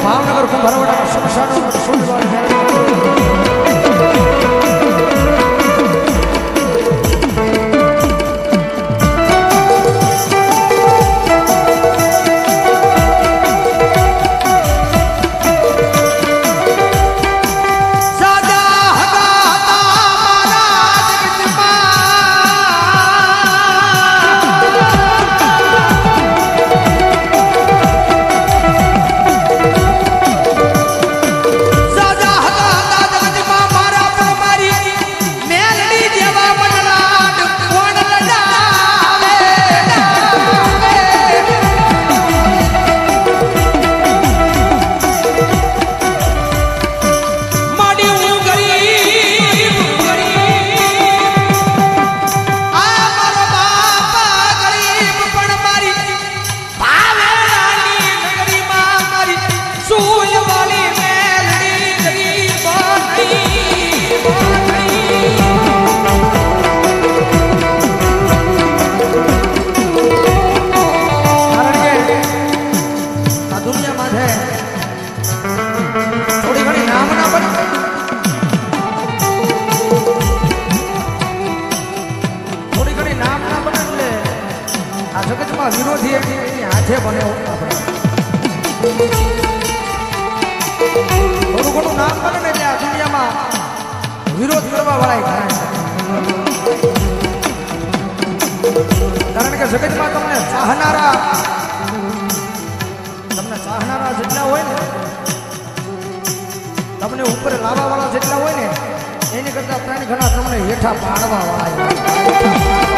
ભાવનગર કુંભારવાડા સ્મશાનો વિરોધી હાથે બને થોડું ઘણું નામ બને ને એટલે આ દુનિયામાં વિરોધ કરવા વાળા કારણ કે જગતમાં તમને ચાહનારા જેટલા હોય ને તમને ઉપર લાવવા વાળા જેટલા હોય ને એની કરતા 3 ગણા તમને હેઠા પાડવા વાળા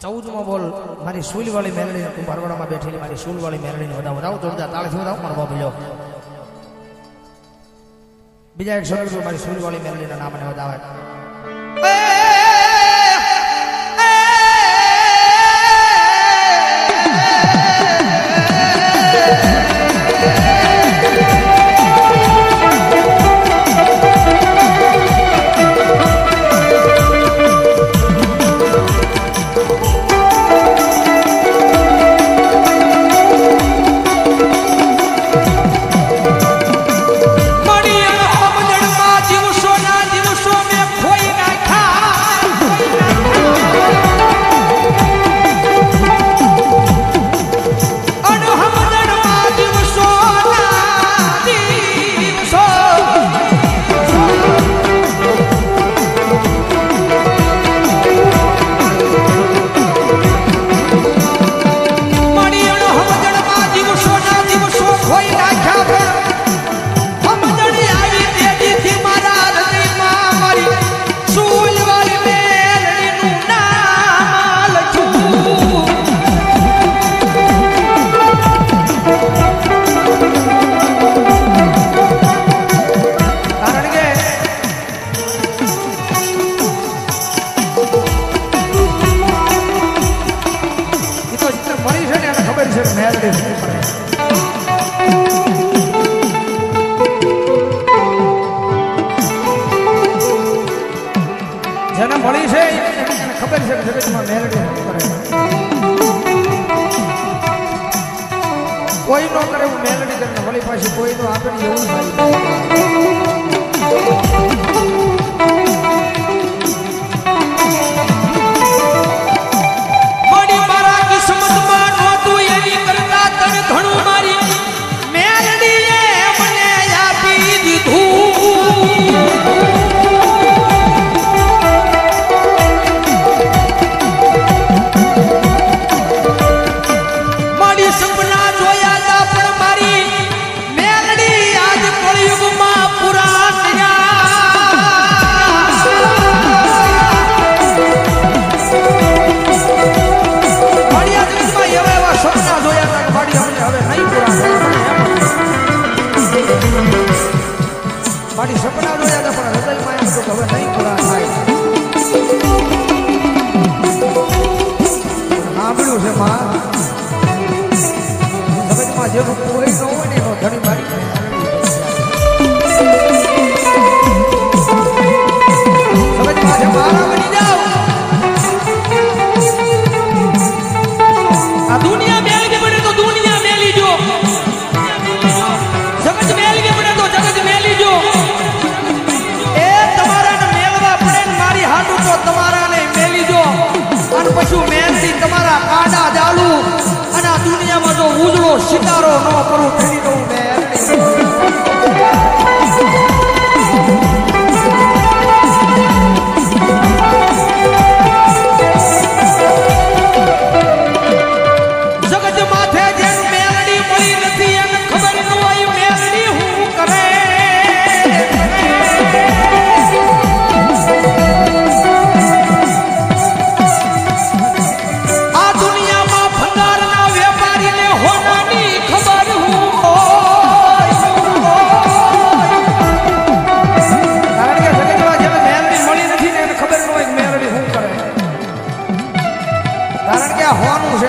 14માં બોલ મારી સૂલવાળી મેલડીને તું ભરવાડામાં બેઠેલી મારી સૂલવાળી મેલડીને વધાવો જોરદાર તાળીથી વધાવો મારો બાબુ લ્યો બીજા એક શબ્દ મારી સૂલવાળી મેલડીના નામને વધાવે જેને મળી છે એને ખબર છે કે જગતમાં મેલડી કરે કોઈ નો કરે એવું મેલડી કરીને વળી પાછી કોઈ તો આપે એવું મારી મારા કિસ્મતમાં નહોતું એની કરતા તને ઘણું મારી મેલડીએ મને આપી દીધું મારી સપના જોયા હતા પણ હૃદયમાં એમ તો હવે નહીં પૂરા થાય સાંભળ્યું છે માં જગતમાં જેવું કોઈ ન હોય ને એનો ધણી મારી જગતમાં જે મારા બની જાઓ આ દુનિયા મેલવી પડે તો દુનિયા મેલી જો જગત મેલવી પડે તો જગત મેલી જો પછી મેલડી તમારા કાડા જાલુ અને આ દુનિયામાં જો ઉજળો સિતારો ન કરું તેની તો જગત માથે જેમ મેલડી મળી નથી એને ખબર ન હોય મેલડી હું કરે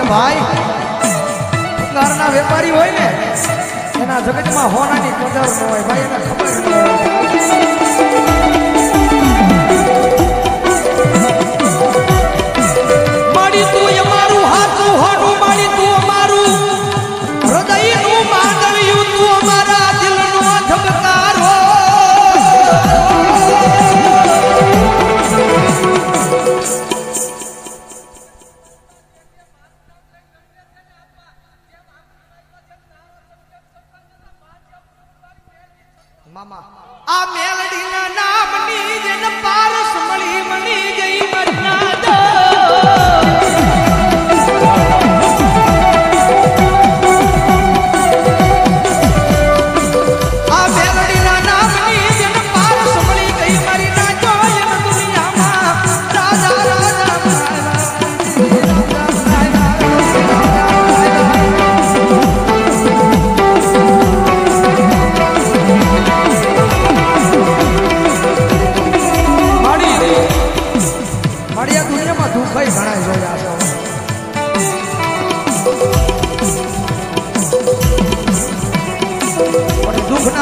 ભાઈ ભંગારના વેપારી હોય ને એના જગતમાં હોનાની કદર ન હોય ભાઈ એને ખબર ન હોય મારી તું અમારું હાથું હોનું મારી તું અમારું હૃદયનું માંગવ્યું તું અમારા દિલનો ધબકારો આ મેલડીના નામની જેને પારસ મળી મળી ગઈ મરનાદ આ મેલડીના નામની જેને પારસ મળી ગઈ મરી ના જોય દુનિયામાં રાજા રાજા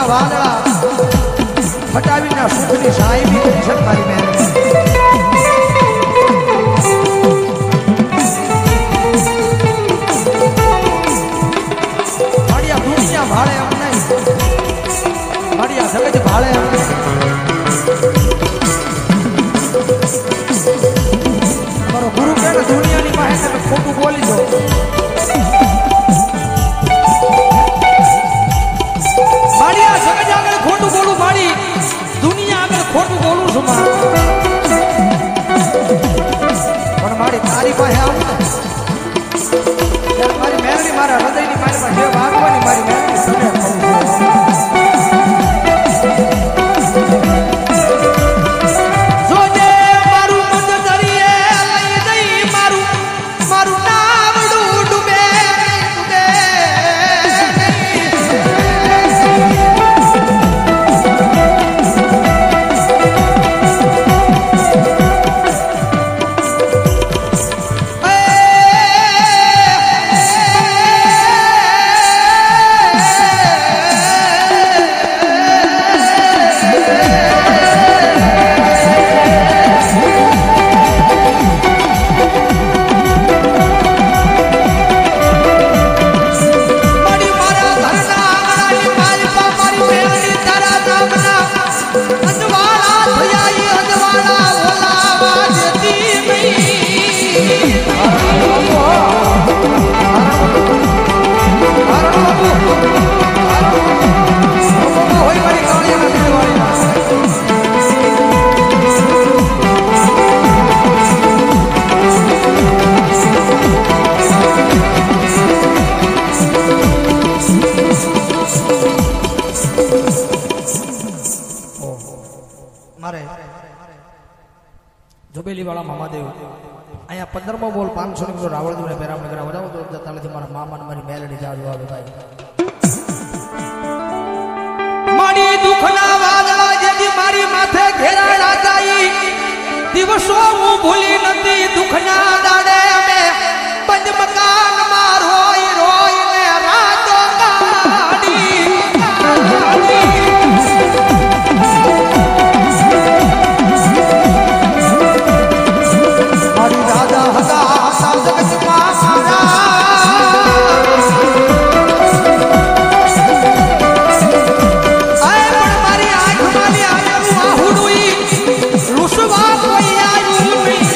દુઃખના વાદળા હટાવીને સુખની સાહેબી કરી છે મારી મેલડી. મારી દુનિયા ભાળે એમ નહીં, મારી જગત ભાળે એમ નહીં. મારો ગુરુ કહે ને દુનિયાની પાસે તમે ખોટું બોલી દો. મારી આ જગત આગળ ખોટું બોલું, મારી દુનિયા આગળ ખોટું બોલું છું પણ મારી તારી પાસે આવું ને ત્યારે મારી મેલડી મારા હૃદયની મારી પાસે જે વાગવાની મારી મેલડી તમે કહું છું. જોબેલી વાળા મામાદેવ અહીંયા 15મો બોલ 500 ની રાવળદેવને પેરામણી કરા વધાવો તો જતા નથી મારા મામા મારી મેલડી જાજો આવે ભાઈ. મારી દુઃખના વાદળા જેથી મારી માથે ઘેરાડા જાય દિવસો હું ભૂલી નથી. દુઃખના દાડે અમે બંધ મકાનમાં રોઈ રોઈને રાતો કાઢી. મારી દાદા હતા જગતમાં મારી આંખમાંથી આવેલું આહુડું રૂસવા કોઈ આવ્યું નહીં.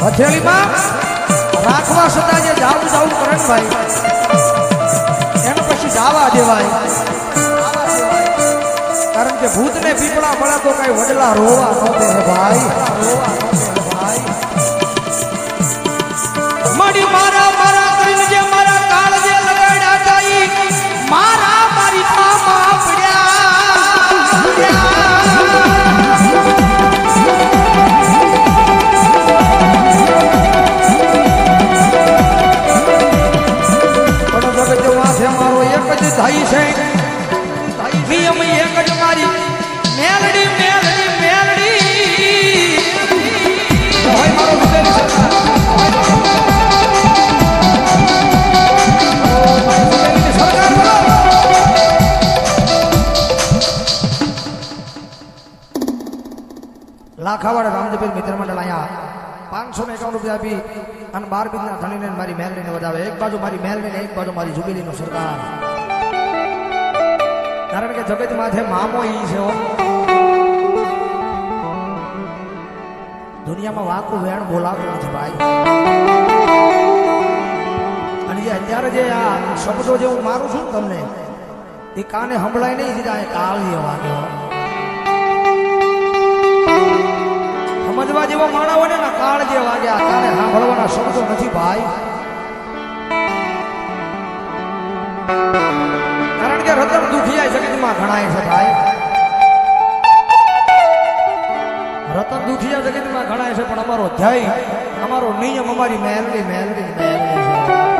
હથેળીમાં રાખવા છતાં જે જાવું જાવું કરે ને ભાઈ એને પછી જાવા દેવાય. કારણ કે ભૂતને પીપળા પડે તો કઈ વડલા રોવા ન દે ભાઈ. મડી મારા મારા કરીને જે મારા કાળ જે લગાડ્યા જાય મારા મારી મામા પડ્યા. મારો એક જ ધાઈ છે, નિયમ એક જ મારી મેલડી મેલડી મેલડી. મારો લાખાવાડા રામદેવ મિત્ર મંડળ અહીંયા 551 રૂપિયા આપી અને 12 બીજના ધણીને મારી મેલડીને વધાવે. એક બાજુ મારી મેલડીને એક બાજુ મારી જુબેલીનો સરકાર. કારણ કે જગત માથે મામો ઈ છે હો. દુનિયામાં વાકું વેણ બોલાતું નથી ભાઈ. અને જે અત્યારે જે આ શબ્દો જે હું મારું છું ને તમને એ કાને સંભળાય નહીં સીધા એ કાળીએ વાગ્યો. સમજવા જેવો માણા હોય ને કાળ જે વાગ્યા કાને સાંભળવાના શબ્દો નથી ભાઈ. કારણ કે રતન દુખિયા જગતમાં ઘણાય છે ભાઈ. રતન દુખિયા જગતમાં ઘણાય છે પણ અમારો ધ્યેય અમારો નિયમ અમારી મેલડી મેલડી મેલડી છે.